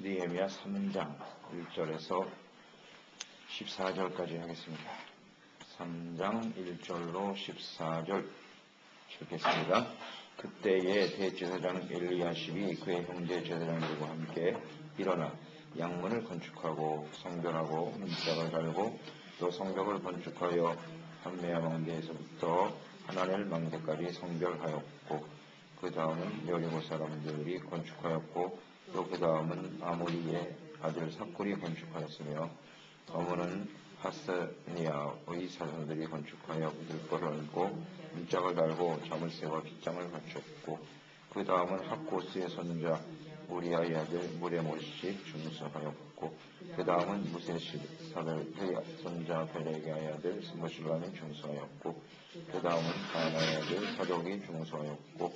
느헤미야 3장 1절에서 14절까지 하겠습니다. 3장 1절로 14절 읽겠습니다. 그때에 대제사장 엘리야십이 그의 형제 제사장들과 함께 일어나 양문을 건축하고 성벽하고 문짝을 달고 또 성벽을 건축하여 한메아 망대에서부터 하나넬 망대까지 성별하였고 그 다음은 여리고 사람들이 건축하였고 또 그 다음은 아모리의 아들 삭굴이 건축하였으며 어머는 하스니아의 사람들이 건축하여 들보를 얹고 문짝을 달고 자물쇠와 빗장을 갖췄고 그 다음은 학고스의 손자 우리아의 아들 무레못이 중수하였고 그 다음은 무세사벨의 손자 벨레게의 아들 스무실람이 중수하였고 그 다음은 가나의 아들 사독이 중수하였고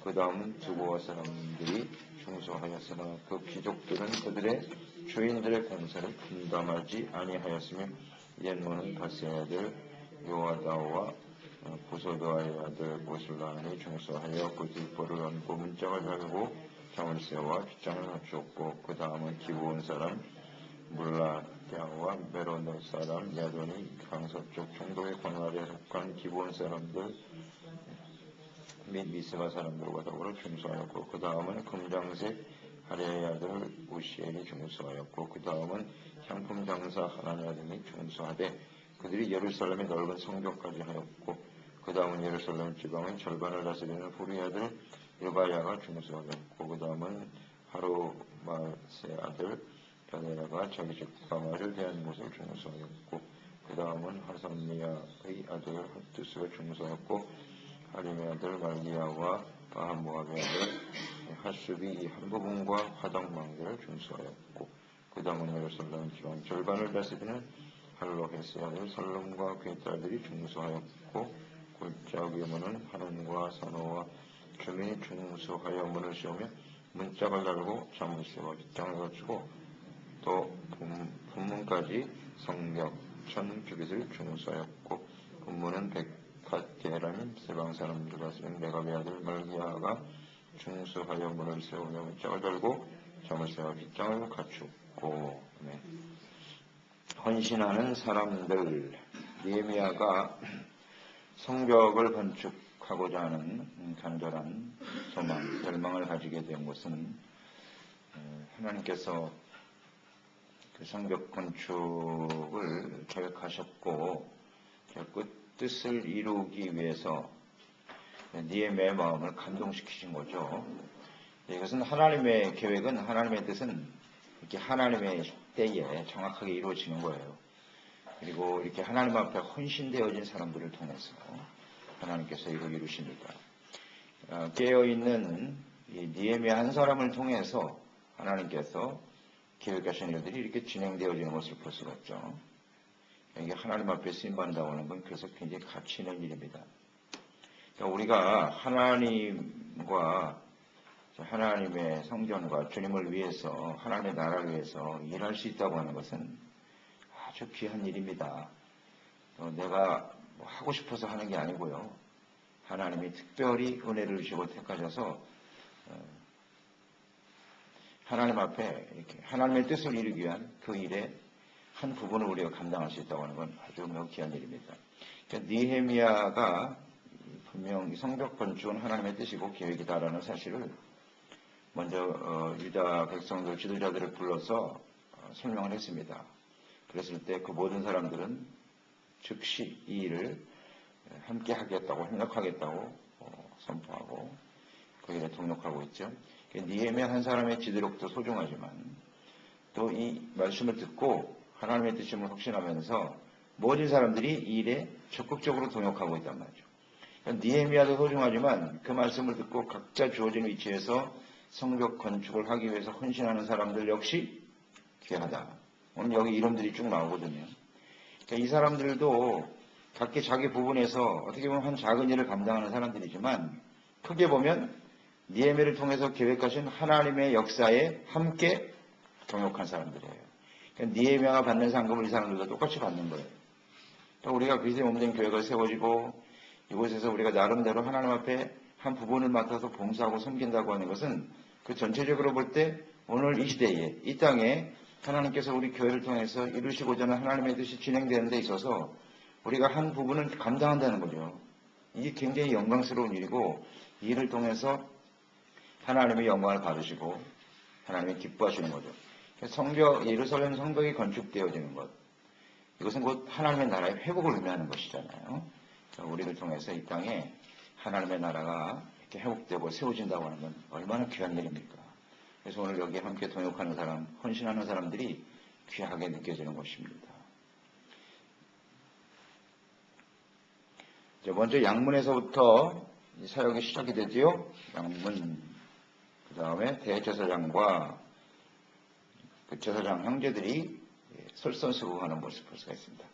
그 다음은 두고와 사람들이 중수하였으나 그 귀족들은 그들의 주인들의 공사를 분담하지 아니하였으며 옛모는 바세의 아들 요아다와 부소도아의 아들 모슬람이 중수하여 그 뒷볼을 얹고 문짝을 달고 자물쇠와 빗장을 갖추었고 그 다음은 기브온 사람 물라야와 메로노 사람 야돈이 강서쪽 총독의 광활에 속한 기브온 사람들 및 미스바 사람들과 더불어 중수하였고 그 다음은 금장색 하레의 아들 우시엘이 중수하였고 그 다음은 향품 장사 하나의 아들이 중수하되 그들이 예루살렘의 넓은 성벽까지 하였고 그 다음은 예루살렘 지방의 절반을 다스리는 후리 아들 일바야가 중수하였고 그 다음은 하루마스의 아들 베네라가 자기 집 가마를 대한 곳을 중수하였고 그 다음은 하삼리아의 아들 핫두스가 중수하였고 하림의 아들 말기야와 바하모압의 아들 하수비 한 부분과 화덕망대를 중수하였고 그 다음은 예루살렘 지방 절반을 다스리는 할로헤스의 아들 살룸과 그의 딸들이 중수하였고 골짜 규모는 하논과 산호와 주민이 중수하여 문을 씌우며 문짝을 달고 자물쇠와 빗장을 갖추고 또 분문까지 성벽 1000규빗을 중수하였고 분문은 갓게라는 세방 사람들과 쓰는 레갑의 아들 말기야가 중수하여 문을 세우며 문짝을 달고 자물쇠와 빗장을 갖추고 헌신하는 사람들. 느헤미야가 성벽을 건축하고자 하는 간절한 소망, 열망을 가지게 된 것은 하나님께서 그 성벽 건축을 계획하셨고 그 뜻을 이루기 위해서 느헤미야의 마음을 감동시키신 거죠. 이것은 하나님의 계획은, 하나님의 뜻은 이렇게 하나님의 때에 정확하게 이루어지는 거예요. 그리고 이렇게 하나님 앞에 헌신되어진 사람들을 통해서 하나님께서 이걸 이루십니다. 깨어있는 이 느헤미야 한 사람을 통해서 하나님께서 계획하신 일들이 이렇게 진행되어지는 것을 볼 수가 있죠. 이게 하나님 앞에 쓰임받는다고 하는 건 그래서 굉장히 가치 있는 일입니다. 그러니까 우리가 하나님과 하나님의 성전과 주님을 위해서 하나님의 나라를 위해서 일할 수 있다고 하는 것은 아주 귀한 일입니다. 내가 하고 싶어서 하는 게 아니고요. 하나님이 특별히 은혜를 주시고 택하셔서 하나님 앞에 이렇게 하나님의 뜻을 이루기 위한 그 일에 한 부분을 우리가 감당할 수 있다고 하는 건 아주 매우 귀한 일입니다. 그러니까 느헤미야가 분명 성벽 건축은 하나님의 뜻이고 계획이다라는 사실을 먼저 유다 백성들 지도자들을 불러서 설명을 했습니다. 그랬을 때 그 모든 사람들은 즉시 이 일을 함께 하겠다고 협력하겠다고 선포하고 그 일에 동력하고 있죠. 느헤미야 한 사람의 지도력도 소중하지만 또 이 말씀을 듣고 하나님의 뜻임을 확신하면서 모든 사람들이 이 일에 적극적으로 동역하고 있단 말이죠. 그러니까 느헤미야도 소중하지만 그 말씀을 듣고 각자 주어진 위치에서 성벽 건축을 하기 위해서 헌신하는 사람들 역시 귀하다. 오늘 여기 이름들이 쭉 나오거든요. 그러니까 이 사람들도 각기 자기 부분에서 어떻게 보면 한 작은 일을 감당하는 사람들이지만 크게 보면 느헤미야를 통해서 계획하신 하나님의 역사에 함께 동역한 사람들이에요. 그러니까 느헤미야가 받는 상급을 이 사람들도 똑같이 받는 거예요. 또 우리가 그리스도의 몸된 교회가 세워지고 이곳에서 우리가 나름대로 하나님 앞에 한 부분을 맡아서 봉사하고 섬긴다고 하는 것은 그 전체적으로 볼 때 오늘 이 시대에 이 땅에 하나님께서 우리 교회를 통해서 이루시고자 하는 하나님의 뜻이 진행되는 데 있어서 우리가 한 부분을 감당한다는 거죠. 이게 굉장히 영광스러운 일이고 이 일을 통해서 하나님의 영광을 받으시고 하나님이 기뻐하시는 거죠. 예루살렘 성벽이 건축되어지는 것, 이것은 곧 하나님의 나라의 회복을 의미하는 것이잖아요. 우리를 통해서 이 땅에 하나님의 나라가 이렇게 회복되고 세워진다고 하는 건 얼마나 귀한 일입니까? 그래서 오늘 여기 함께 동역하는 사람, 헌신하는 사람들이 귀하게 느껴지는 것입니다. 먼저 양문에서부터 사역이 시작이 되지요. 양문, 그 다음에 대제사장과 그 제사장 형제들이 설선수국하는 모습을 볼 수가 있습니다.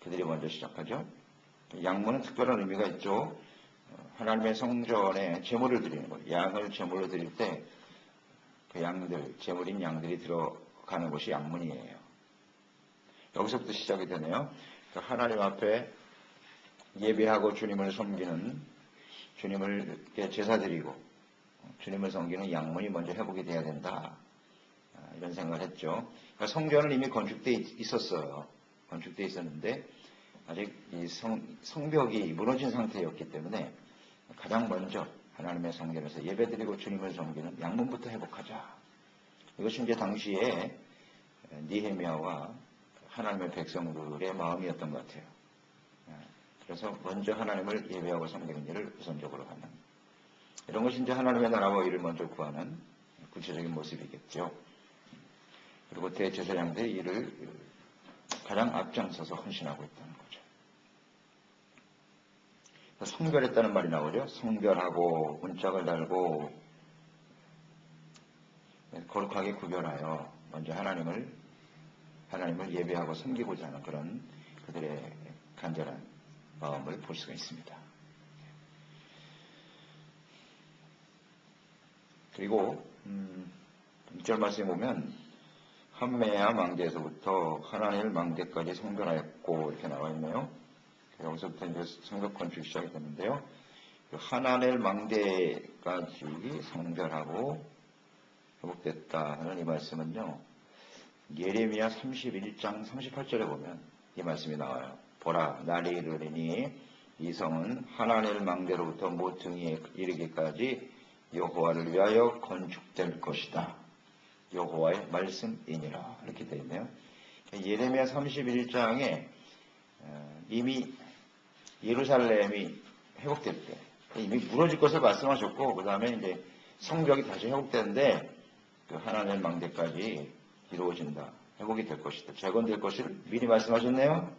그들이 먼저 시작하죠. 양문은 특별한 의미가 있죠. 하나님의 성전에 제물을 드리는 거예요. 양을 제물로 드릴 때 그 양들, 제물인 양들이 들어가는 곳이 양문이에요. 여기서부터 시작이 되네요. 하나님 앞에 예배하고 주님을 섬기는, 주님을 제사드리고 주님을 섬기는 양문이 먼저 회복이 돼야 된다. 이런 생각을 했죠. 그러니까 성전은 이미 건축되어 있었어요. 건축되어 있었는데 아직 이 성벽이 무너진 상태였기 때문에 가장 먼저 하나님의 성전에서 예배드리고 주님을 섬기는 양문부터 회복하자. 이것이 이제 당시에 느헤미야와 하나님의 백성들의 마음이었던 것 같아요. 그래서 먼저 하나님을 예배하고 섬기는 일을 우선적으로 하는, 이런 것이 이제 하나님의 나라와 일을 먼저 구하는 구체적인 모습이겠죠. 그리고 대제사장들의 일을 가장 앞장서서 헌신하고 있다는 거죠. 성별했다는 말이 나오죠. 성별하고 문짝을 달고 거룩하게 구별하여 먼저 하나님을 예배하고 섬기고자 하는 그런 그들의 간절한 마음을 볼 수가 있습니다. 그리고 1절 말씀에 보면 한메야 망대에서부터 하나넬 망대까지 성별하였고 이렇게 나와 있네요. 여기서부터 이제 성벽 건축이 시작이 되는데요. 하나넬 망대까지 성별하고 회복됐다 하는 이 말씀은요. 예레미야 31장 38절에 보면 이 말씀이 나와요. 보라, 날이 이르리니 이 성은 하나넬 망대로부터 모퉁이에 이르기까지 여호와를 위하여 건축될 것이다. 여호와의 말씀이니라. 이렇게 되어 있네요. 예레미야 31장에 이미 예루살렘이 회복될 때 이미 무너질 것을 말씀하셨고, 그 다음에 이제 성벽이 다시 회복되는데 그 하나님 망대까지 이루어진다. 회복이 될 것이다. 재건될 것을 미리 말씀하셨네요.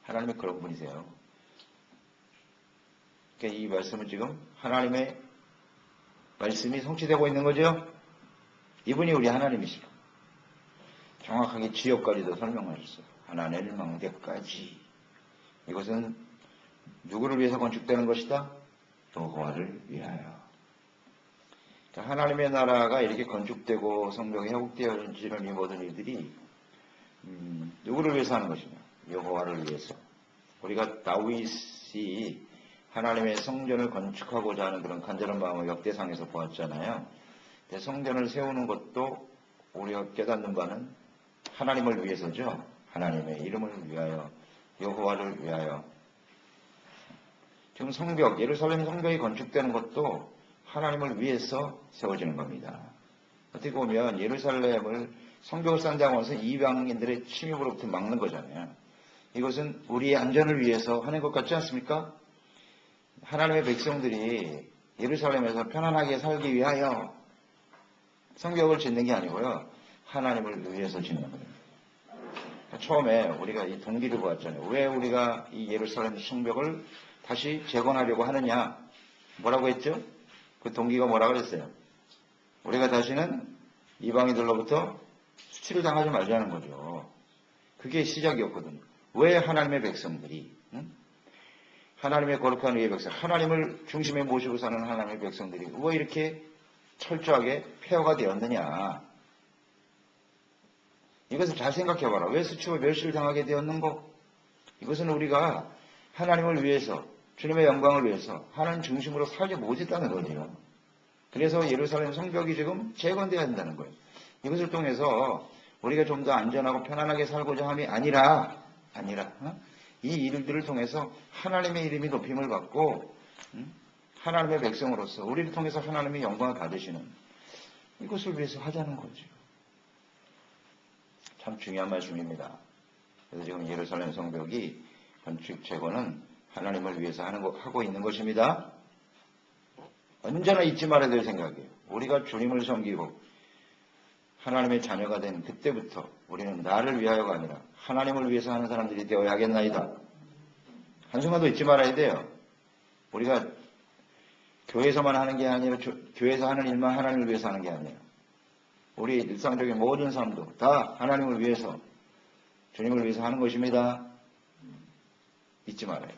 하나님이 그런 분이세요. 그러니까 이 말씀은 지금 하나님의 말씀이 성취되고 있는 거죠. 이분이 우리 하나님이시고 정확하게 지역까지도 설명하셨어요. 하나님 망대까지. 이것은 누구를 위해서 건축되는 것이다? 여호와를 위하여. 그러니까 하나님의 나라가 이렇게 건축되고 성벽이 회복되어지는 이 모든 일들이 누구를 위해서 하는 것이냐? 여호와를 위해서. 우리가 다윗이 하나님의 성전을 건축하고자 하는 그런 간절한 마음을 역대상에서 보았잖아요. 성전을 세우는 것도 우리가 깨닫는 바는 하나님을 위해서죠. 하나님의 이름을 위하여, 여호와를 위하여. 지금 성벽, 예루살렘 성벽이 건축되는 것도 하나님을 위해서 세워지는 겁니다. 어떻게 보면 예루살렘을 성벽을 쌓는다고 해서 이방인들의 침입으로부터 막는 거잖아요. 이것은 우리의 안전을 위해서 하는 것 같지 않습니까? 하나님의 백성들이 예루살렘에서 편안하게 살기 위하여 성벽을 짓는 게 아니고요. 하나님을 위해서 짓는 겁니다. 처음에 우리가 이 동기를 보았잖아요. 왜 우리가 이 예루살렘 성벽을 다시 재건하려고 하느냐? 뭐라고 했죠? 그 동기가 뭐라고 그랬어요? 우리가 다시는 이방인들로부터 수치를 당하지 말자는 거죠. 그게 시작이었거든요. 왜 하나님의 백성들이, 하나님의 거룩한 의의 백성, 하나님을 중심에 모시고 사는 하나님의 백성들이 왜 이렇게 철저하게 폐허가 되었느냐? 이것을 잘 생각해봐라. 왜 수치와 멸시를 당하게 되었는고? 이것은 우리가 하나님을 위해서, 주님의 영광을 위해서 하나님 중심으로 살지 못했다는 거죠. 그래서 예루살렘 성벽이 지금 재건돼야 한다는 거예요. 이것을 통해서 우리가 좀 더 안전하고 편안하게 살고자 함이 아니라 이 일들을 통해서 하나님의 이름이 높임을 받고 하나님의 백성으로서 우리를 통해서 하나님의 영광을 받으시는 이것을 위해서 하자는 거죠. 참 중요한 말씀입니다. 그래서 지금 예루살렘 성벽이 건축 재건은 하나님을 위해서 하고 있는 것입니다. 언제나 잊지 말아야 될 생각이에요. 우리가 주님을 섬기고 하나님의 자녀가 된 그때부터 우리는 나를 위하여가 아니라 하나님을 위해서 하는 사람들이 되어야 하겠나이다. 한순간도 잊지 말아야 돼요. 우리가 교회에서만 하는 게 아니라 교회에서 하는 일만 하나님을 위해서 하는 게 아니에요. 우리 일상적인 모든 삶도 다 하나님을 위해서 주님을 위해서 하는 것입니다. 잊지 말아야 돼요.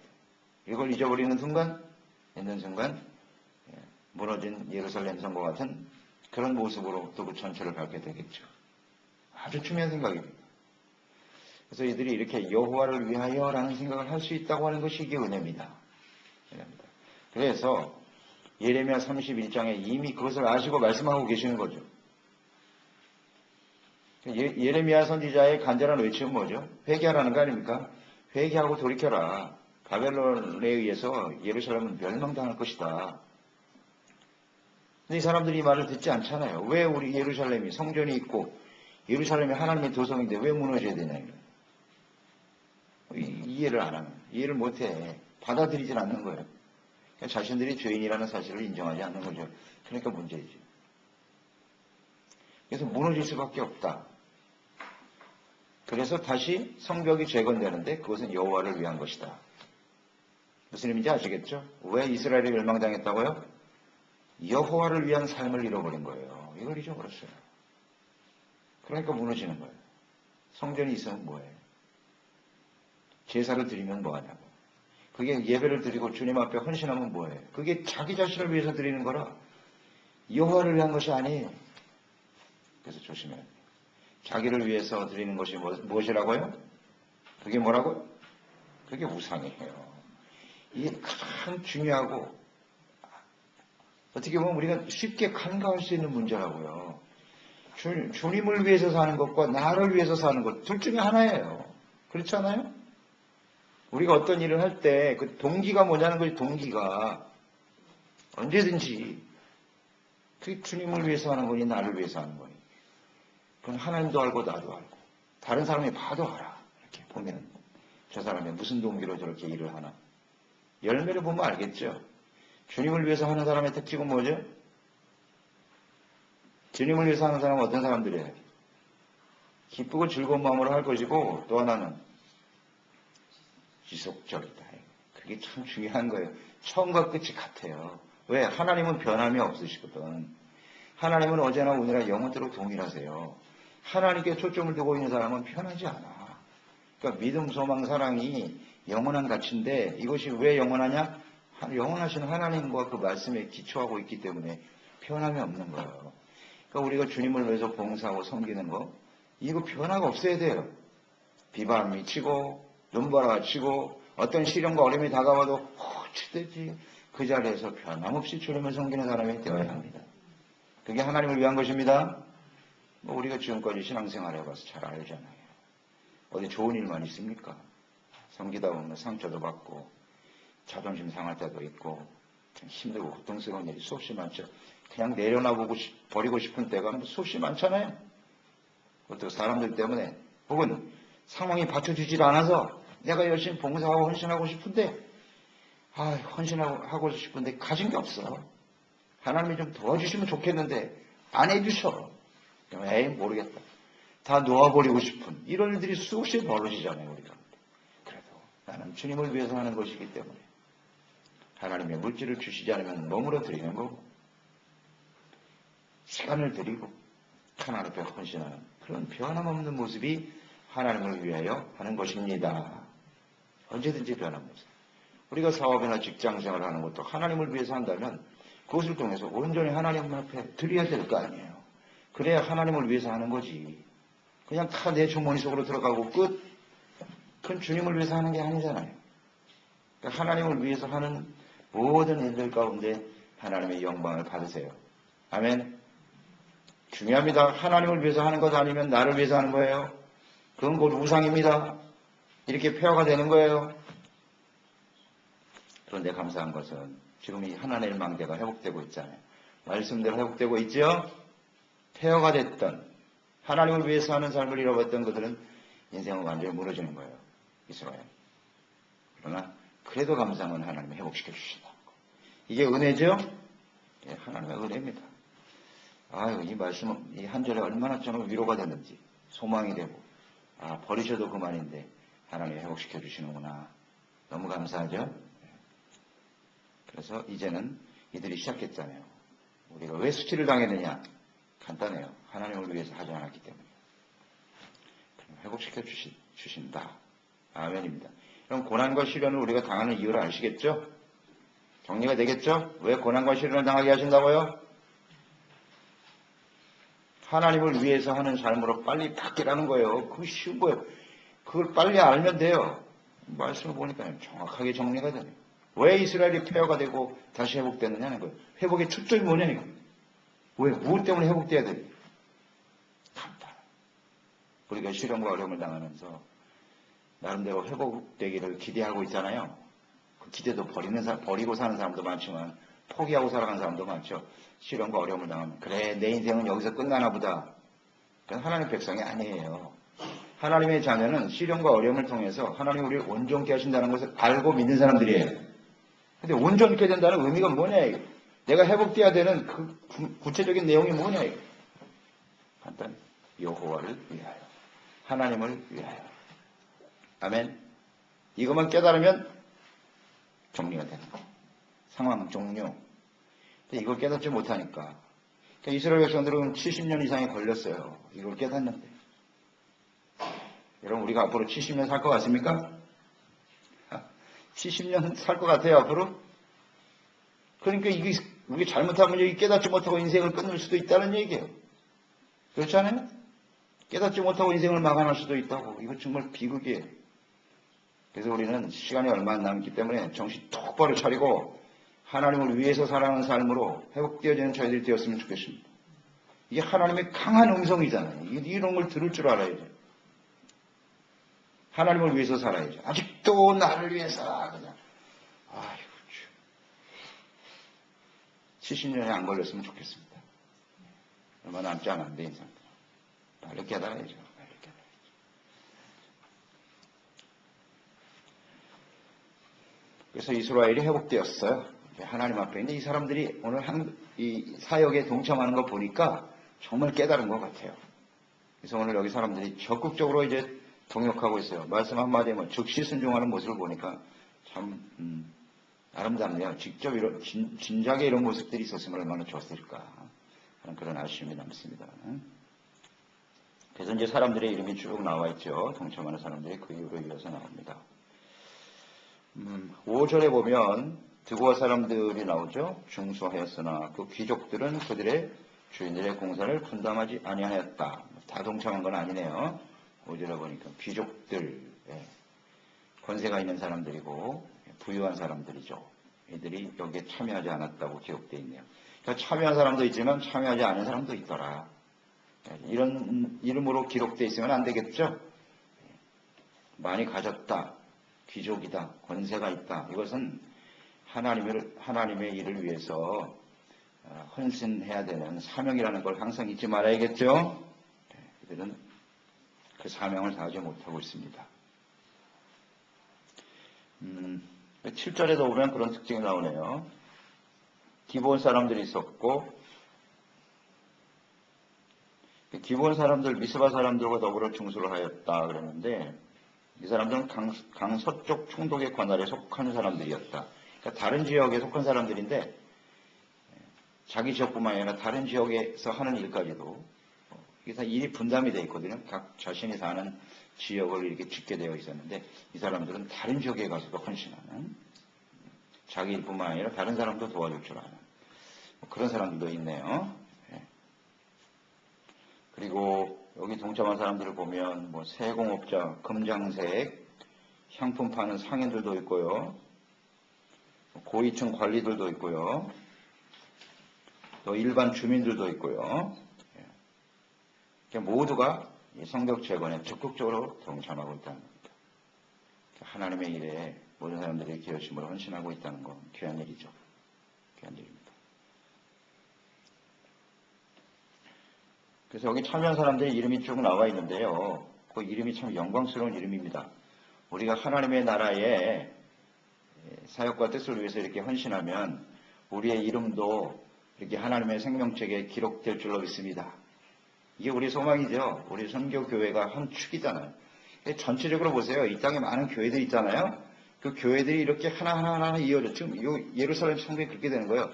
이걸 잊어버리는 순간 있는 순간 무너진 예루살렘 성과 같은 그런 모습으로 또 그 전체를 밟게 되겠죠. 아주 중요한 생각입니다. 그래서 이들이 이렇게 여호와를 위하여라는 생각을 할 수 있다고 하는 것이 이게 은혜입니다. 그래서 예레미야 31장에 이미 그것을 아시고 말씀하고 계시는 거죠. 예레미야 선지자의 간절한 외침은 뭐죠? 회개하라는 거 아닙니까? 회개하고 돌이켜라. 바벨론에 의해서 예루살렘은 멸망당할 것이다. 근데 이 사람들이 이 말을 듣지 않잖아요. 왜 우리 예루살렘이 성전이 있고 예루살렘이 하나님의 도성인데 왜 무너져야 되냐. 이해를 안 하는, 이해를 못해. 받아들이질 않는 거예요. 자신들이 죄인이라는 사실을 인정하지 않는 거죠. 그러니까 문제이죠. 그래서 무너질 수밖에 없다. 그래서 다시 성벽이 재건되는데 그것은 여호와를 위한 것이다. 무슨 의미인지 아시겠죠? 왜 이스라엘이 멸망당했다고요? 여호와를 위한 삶을 잃어버린 거예요. 이걸 잊어버렸어요. 그러니까 무너지는 거예요. 성전이 있으면 뭐예요? 제사를 드리면 뭐하냐고. 그게 예배를 드리고 주님 앞에 헌신하면 뭐예요? 그게 자기 자신을 위해서 드리는 거라 여호와를 위한 것이 아니에요. 그래서 조심해야 돼요. 자기를 위해서 드리는 것이 무엇이라고요? 그게 뭐라고요? 그게 우상이에요. 이게 가장 중요하고 어떻게 보면 우리가 쉽게 간과할 수 있는 문제라고요. 주님을 위해서 사는 것과 나를 위해서 사는 것 둘 중에 하나예요. 그렇지 않아요? 우리가 어떤 일을 할 때 그 동기가 뭐냐는 거지. 동기가 언제든지 그게 주님을 위해서 하는 거니 나를 위해서 하는 거니. 그건 하나님도 알고 나도 알고 다른 사람이 봐도 알아. 이렇게 보면 저 사람이 무슨 동기로 저렇게 일을 하나. 열매를 보면 알겠죠. 주님을 위해서 하는 사람의 특징은 뭐죠? 주님을 위해서 하는 사람은 어떤 사람들이에요? 기쁘고 즐거운 마음으로 할 것이고 또 하나는 지속적이다. 그게 참 중요한 거예요. 처음과 끝이 같아요. 왜? 하나님은 변함이 없으시거든. 하나님은 어제나 오늘나 영원토록 동일하세요. 하나님께 초점을 두고 있는 사람은 변하지 않아. 그러니까 믿음, 소망, 사랑이 영원한 가치인데 이것이 왜 영원하냐? 영원하신 하나님과 그 말씀에 기초하고 있기 때문에 변함이 없는 거예요. 그러니까 우리가 주님을 위해서 봉사하고 섬기는 거 이거 변화가 없어야 돼요. 비바람이 치고 눈바라가 치고 어떤 시련과 어려움이 다가와도 어찌되지 그 자리에서 변함없이 주님을 섬기는 사람이 되어야 합니다. 그게 하나님을 위한 것입니다. 우리가 지금까지 신앙생활 해봐서 잘 알잖아요. 어디 좋은 일만 있습니까? 섬기다 보면 상처도 받고 자존심 상할 때도 있고 참 힘들고 고통스러운 일이 수없이 많죠. 그냥 내려놔보고 버리고 싶은 때가 수없이 많잖아요. 그것도 사람들 때문에 혹은 상황이 받쳐주질 않아서 내가 열심히 봉사하고 헌신하고 싶은데 헌신하고 싶은데 가진 게 없어. 하나님이 좀 도와주시면 좋겠는데 안 해주셔. 에이 모르겠다. 다 놓아버리고 싶은 이런 일들이 수없이 벌어지잖아요. 우리가. 그래도 나는 주님을 위해서 하는 것이기 때문에 하나님의 물질을 주시지 않으면 몸으로 드리는 거고 시간을 드리고 하나님 앞에 헌신하는 그런 변함없는 모습이 하나님을 위하여 하는 것입니다. 언제든지 변함없어요. 우리가 사업이나 직장생활을 하는 것도 하나님을 위해서 한다면 그것을 통해서 온전히 하나님 앞에 드려야 될 거 아니에요. 그래야 하나님을 위해서 하는 거지. 그냥 다 내 주머니 속으로 들어가고 끝. 그건 주님을 위해서 하는 게 아니잖아요. 그러니까 하나님을 위해서 하는 모든 일들 가운데 하나님의 영광을 받으세요. 아멘. 중요합니다. 하나님을 위해서 하는 것 아니면 나를 위해서 하는 거예요. 그건 곧 우상입니다. 이렇게 폐허가 되는 거예요. 그런데 감사한 것은 지금 이 하나님의 망대가 회복되고 있잖아요. 말씀대로 회복되고 있죠? 폐허가 됐던 하나님을 위해서 하는 삶을 잃어버렸던 것들은 인생은 완전히 무너지는 거예요. 이스라엘. 그러나 그래도 감사한 하나님이 회복시켜 주신다. 이게 은혜죠? 예, 하나님의 은혜입니다. 아유, 이 말씀은 이 한 절에 얼마나 저는 위로가 됐는지 소망이 되고 버리셔도 그만인데 하나님이 회복시켜 주시는구나. 너무 감사하죠? 그래서 이제는 이들이 시작했잖아요. 우리가 왜 수치를 당했느냐? 간단해요. 하나님을 위해서 하지 않았기 때문에. 회복시켜 주신다. 아멘입니다. 그럼 고난과 시련을 우리가 당하는 이유를 아시겠죠? 정리가 되겠죠? 왜 고난과 시련을 당하게 하신다고요? 하나님을 위해서 하는 삶으로 빨리 바뀌라는 거예요. 그거 쉬운 거예요. 그걸 빨리 알면 돼요. 말씀을 보니까 정확하게 정리가 되네요. 왜 이스라엘이 폐허가 되고 다시 회복됐느냐는 거예요. 회복의 초점이 뭐냐는 거예요. 왜? 무엇 때문에 회복돼야 돼요? 간단. 우리가 시련과 어려움을 당하면서 나름대로 회복되기를 기대하고 있잖아요. 그 기대도 버리고 사는 사람도 많지만 포기하고 살아가는 사람도 많죠. 시련과 어려움을 당하면 그래 내 인생은 여기서 끝나나 보다. 그건 하나님의 백성이 아니에요. 하나님의 자녀는 시련과 어려움을 통해서 하나님이 우리를 온전케 하신다는 것을 알고 믿는 사람들이에요. 근데 온전케 된다는 의미가 뭐냐 이거. 내가 회복돼야 되는 그 구체적인 내용이 뭐냐 이거. 간단히 여호와를 위하여 하나님을 위하여. 아멘. 이것만 깨달으면 정리가 되는 거예요. 상황 종료. 근데 이걸 깨닫지 못하니까 그러니까 이스라엘 백성들은 70년 이상이 걸렸어요. 이걸 깨닫는데. 여러분 우리가 앞으로 70년 살 것 같습니까? 70년 살 것 같아요 앞으로? 그러니까 이게 우리가 잘못하면 여기 깨닫지 못하고 인생을 끊을 수도 있다는 얘기예요. 그렇지 않아요? 깨닫지 못하고 인생을 마감할 수도 있다고. 이거 정말 비극이에요. 그래서 우리는 시간이 얼마 안 남기 때문에 정신 똑바로 차리고 하나님을 위해서 살아가는 삶으로 회복되어지는 저희들이 되었으면 좋겠습니다. 이게 하나님의 강한 음성이잖아요. 이런 걸 들을 줄 알아야죠. 하나님을 위해서 살아야죠. 아직도 나를 위해서 그냥 아이고 70년이 안 걸렸으면 좋겠습니다. 얼마 남지 않았는데 인생 빨리 깨달아야죠. 그래서 이스라엘이 회복되었어요. 하나님 앞에 있는 이 사람들이 오늘 이 사역에 동참하는 거 보니까 정말 깨달은 것 같아요. 그래서 오늘 여기 사람들이 적극적으로 이제 동역하고 있어요. 말씀 한마디면 즉시 순종하는 모습을 보니까 참 아름답네요. 직접 진작에 이런 모습들이 있었으면 얼마나 좋았을까 하는 그런 아쉬움이 남습니다. 그래서 이제 사람들의 이름이 쭉 나와 있죠. 동참하는 사람들이 그 이유로 이어서 나옵니다. 5절에 보면 드고아 사람들이 나오죠. 중수하였으나 그 귀족들은 그들의 주인들의 공사를 분담하지 아니하였다. 다 동참한 건 아니네요. 5절에 보니까 귀족들, 권세가 있는 사람들이고 부유한 사람들이죠. 이들이 여기에 참여하지 않았다고 기록되어 있네요. 그러니까 참여한 사람도 있지만 참여하지 않은 사람도 있더라. 이런 이름으로 기록되어 있으면 안 되겠죠. 많이 가졌다. 귀족이다. 권세가 있다. 이것은 하나님의 일을 위해서 헌신해야 되는 사명이라는 걸 항상 잊지 말아야겠죠. 그들은 그 사명을 다하지 못하고 있습니다. 7절에도 보면 그런 특징이 나오네요. 기본 사람들이 있었고 기본 사람들, 미스바 사람들과 더불어 중수를 하였다 그러는데 이 사람들은 강서쪽 총독의 관할에 속한 사람들이었다. 그러니까 다른 지역에 속한 사람들인데 자기 지역뿐만 아니라 다른 지역에서 하는 일까지도 이게 다 일이 분담이 되어 있거든요. 각 자신이 사는 지역을 이렇게 짓게 되어 있었는데 이 사람들은 다른 지역에 가서도 헌신하는 자기 일뿐만 아니라 다른 사람도 도와줄 줄 아는 그런 사람들도 있네요. 그리고 여기 동참한 사람들을 보면 뭐 세공업자, 금장색, 향품 파는 상인들도 있고요. 고위층 관리들도 있고요. 또 일반 주민들도 있고요. 모두가 이 성벽 재건에 적극적으로 동참하고 있다는 겁니다. 하나님의 일에 모든 사람들이 기여심으로 헌신하고 있다는 건 귀한 일이죠. 귀한 일입니다. 그래서 여기 참여한 사람들의 이름이 쭉 나와 있는데요. 그 이름이 참 영광스러운 이름입니다. 우리가 하나님의 나라에 사역과 뜻을 위해서 이렇게 헌신하면 우리의 이름도 이렇게 하나님의 생명책에 기록될 줄로 믿습니다. 이게 우리 소망이죠. 우리 선교교회가 한 축이잖아요. 전체적으로 보세요. 이 땅에 많은 교회들이 있잖아요. 그 교회들이 이렇게 하나하나 이어져. 지금 예루살렘 성경이 그렇게 되는 거예요.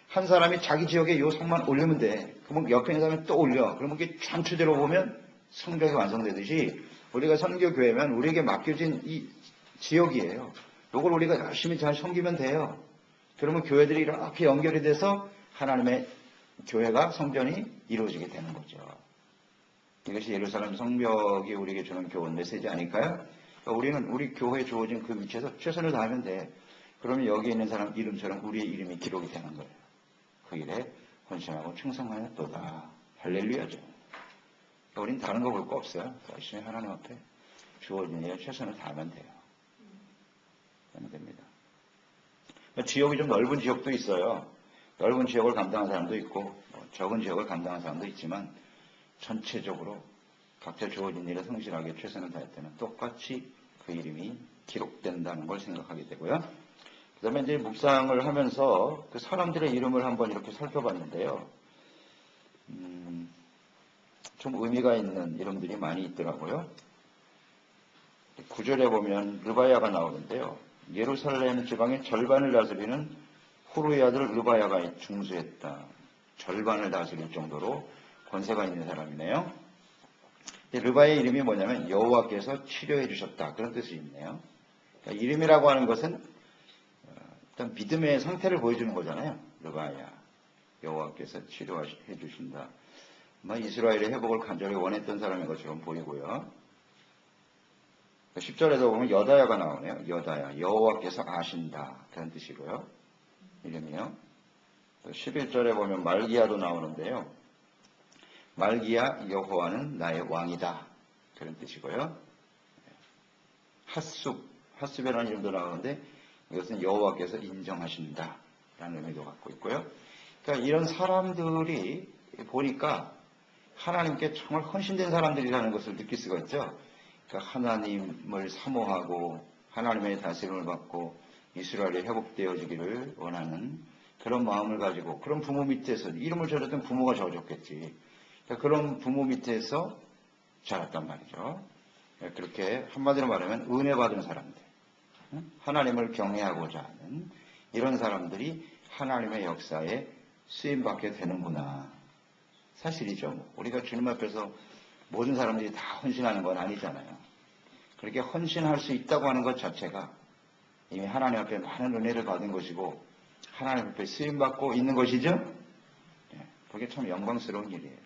한 사람이 자기 지역에 요 성만 올리면 돼. 그러면 옆에 있는 사람이 또 올려. 그러면 이게 전체적으로 보면 성벽이 완성되듯이 우리가 선교교회면 우리에게 맡겨진 이 지역이에요. 이걸 우리가 열심히 잘 섬기면 돼요. 그러면 교회들이 이렇게 연결이 돼서 하나님의 교회가 성전이 이루어지게 되는 거죠. 이것이 예루살렘 성벽이 우리에게 주는 교훈 메시지 아닐까요? 그러니까 우리는 우리 교회에 주어진 그 위치에서 최선을 다하면 돼. 그러면 여기 있는 사람 이름처럼 우리의 이름이 기록이 되는 거예요. 그 일에 헌신하고 충성하였도다. 할렐루야죠. 그러니까 우리는 다른 거 볼 거 없어요. 열심히 하나님 앞에 주어진 일에 최선을 다하면 돼요. 그러면 됩니다. 지역이 좀 넓은 지역도 있어요. 넓은 지역을 감당한 사람도 있고 적은 지역을 감당한 사람도 있지만 전체적으로 각자 주어진 일에 성실하게 최선을 다할 때는 똑같이 그 이름이 기록된다는 걸 생각하게 되고요. 그 다음에 이제 묵상을 하면서 그 사람들의 이름을 한번 이렇게 살펴봤는데요. 좀 의미가 있는 이름들이 많이 있더라고요. 9절에 보면 르바야가 나오는데요. 예루살렘 지방의 절반을 다스리는 후루의 아들 르바야가 중수했다. 절반을 다스릴 정도로 권세가 있는 사람이네요. 르바야의 이름이 뭐냐면 여호와께서 치료해 주셨다. 그런 뜻이 있네요. 그러니까 이름이라고 하는 것은 일단 믿음의 상태를 보여주는 거잖아요. 르바야. 여호와께서 치료해 주신다. 이스라엘의 회복을 간절히 원했던 사람인 것처럼 보이고요. 10절에도 보면 여다야가 나오네요. 여다야. 여호와께서 아신다. 그런 뜻이고요. 이름이요. 11절에 보면 말기야도 나오는데요. 말기야 여호와는 나의 왕이다. 그런 뜻이고요. 핫숲이라는 이름도 나오는데 이것은 여호와께서 인정하신다. 라는 의미도 갖고 있고요. 그러니까 이런 사람들이 보니까 하나님께 정말 헌신된 사람들이라는 것을 느낄 수가 있죠. 그러니까 하나님을 사모하고 하나님의 다스림을 받고 이스라엘이 회복되어지기를 원하는 그런 마음을 가지고 그런 부모 밑에서 이름을 줘줬던 부모가 줘줬겠지. 그러니까 그런 부모 밑에서 자랐단 말이죠. 그렇게 한마디로 말하면 은혜 받은 사람들, 하나님을 경외하고자 하는 이런 사람들이 하나님의 역사에 쓰임받게 되는구나. 사실이죠. 우리가 주님 앞에서 모든 사람들이 다 헌신하는 건 아니잖아요. 그렇게 헌신할 수 있다고 하는 것 자체가 이미 하나님 앞에 많은 은혜를 받은 것이고 하나님 앞에 쓰임받고 있는 것이죠. 그게 참 영광스러운 일이에요.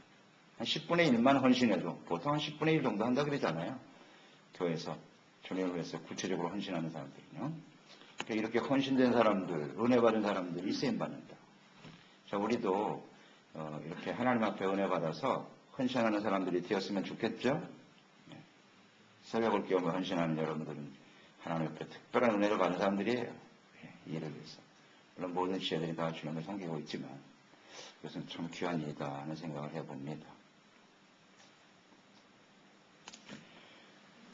한 10분의 1만 헌신해도 보통 한 10분의 1 정도 한다 그러잖아요. 교회에서 주님을 위해서 구체적으로 헌신하는 사람들은요. 그러니까 이렇게 헌신된 사람들, 은혜 받은 사람들이 쓰임받는다. 자, 우리도 이렇게 하나님 앞에 은혜 받아서 헌신하는 사람들이 되었으면 좋겠죠? 새벽을 깨우며 헌신하는 여러분들은 하나님 앞에 특별한 은혜를 받은 사람들이에요. 이 일을 위해서. 물론 모든 지혜들이 다 주님을 섬기고 있지만 그것은 참 귀한 일이다 하는 생각을 해봅니다.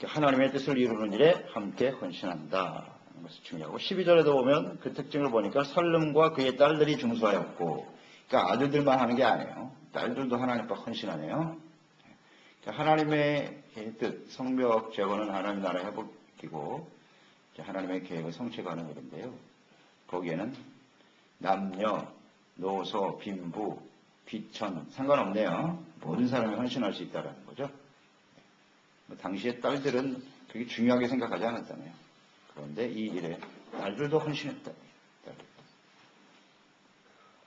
하나님의 뜻을 이루는 일에 함께 헌신한다 하는 것이 중요하고 12절에도 보면 그 특징을 보니까 살름과 그의 딸들이 중수하였고 그러니까 아들들만 하는 게 아니에요. 딸들도 하나님 앞에 헌신하네요. 그러니까 하나님의 뜻, 성벽 재건은 하나님 나라의 회복이고 하나님의 계획을 성취하는 일인데요. 거기에는 남녀, 노소, 빈부, 귀천 상관없네요. 모든 사람이 헌신할 수 있다는 거죠. 당시의 딸들은 그게 중요하게 생각하지 않았잖아요. 그런데 이 일에 딸들도 헌신했다.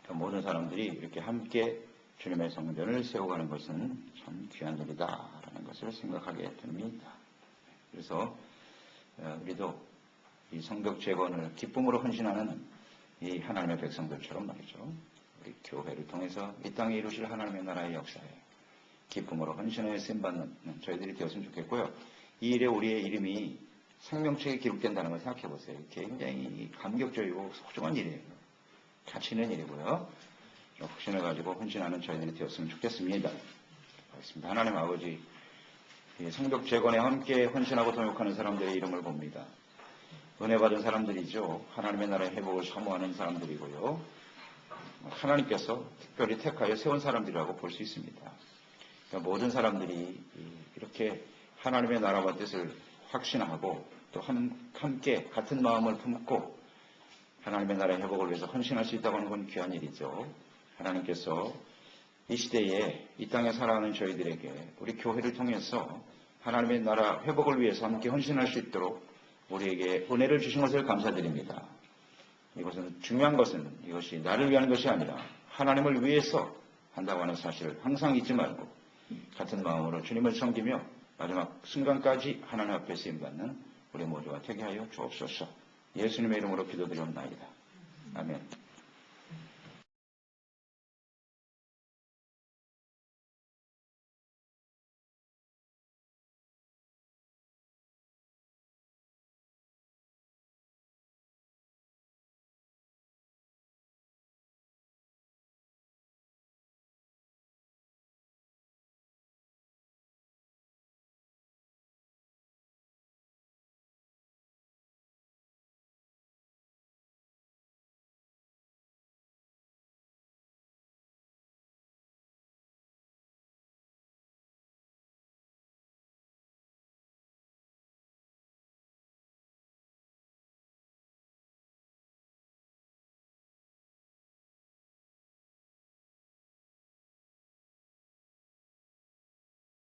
그러니까 모든 사람들이 이렇게 함께 주님의 성전을 세워가는 것은 참 귀한 일이다라는 것을 생각하게 됩니다. 그래서 우리도 이 성벽 재건을 기쁨으로 헌신하는 이 하나님의 백성들처럼 말이죠. 우리 교회를 통해서 이 땅에 이루실 하나님의 나라의 역사에 기쁨으로 헌신하여 쓰임받는 저희들이 되었으면 좋겠고요. 이 일에 우리의 이름이 생명책에 기록된다는 걸 생각해 보세요. 굉장히 감격적이고 소중한 일이에요. 가치 있는 일이고요. 확신을 가지고 헌신하는 저희들이 되었으면 좋겠습니다. 알겠습니다. 하나님 아버지, 성벽 재건에 함께 헌신하고 동역하는 사람들의 이름을 봅니다. 은혜 받은 사람들이죠. 하나님의 나라의 회복을 사모하는 사람들이고요. 하나님께서 특별히 택하여 세운 사람들이라고 볼 수 있습니다. 그러니까 모든 사람들이 이렇게 하나님의 나라와 뜻을 확신하고 또 함께 같은 마음을 품고 하나님의 나라의 회복을 위해서 헌신할 수 있다고 하는 건 귀한 일이죠. 하나님께서 이 시대에 이 땅에 살아가는 저희들에게 우리 교회를 통해서 하나님의 나라 회복을 위해서 함께 헌신할 수 있도록 우리에게 은혜를 주신 것을 감사드립니다. 이것은 중요한 것은 이것이 나를 위한 것이 아니라 하나님을 위해서 한다고 하는 사실을 항상 잊지 말고 같은 마음으로 주님을 섬기며 마지막 순간까지 하나님 앞에 쓰임받는 우리 모두가 되게 하여 주옵소서. 예수님의 이름으로 기도드리옵나이다. 아멘.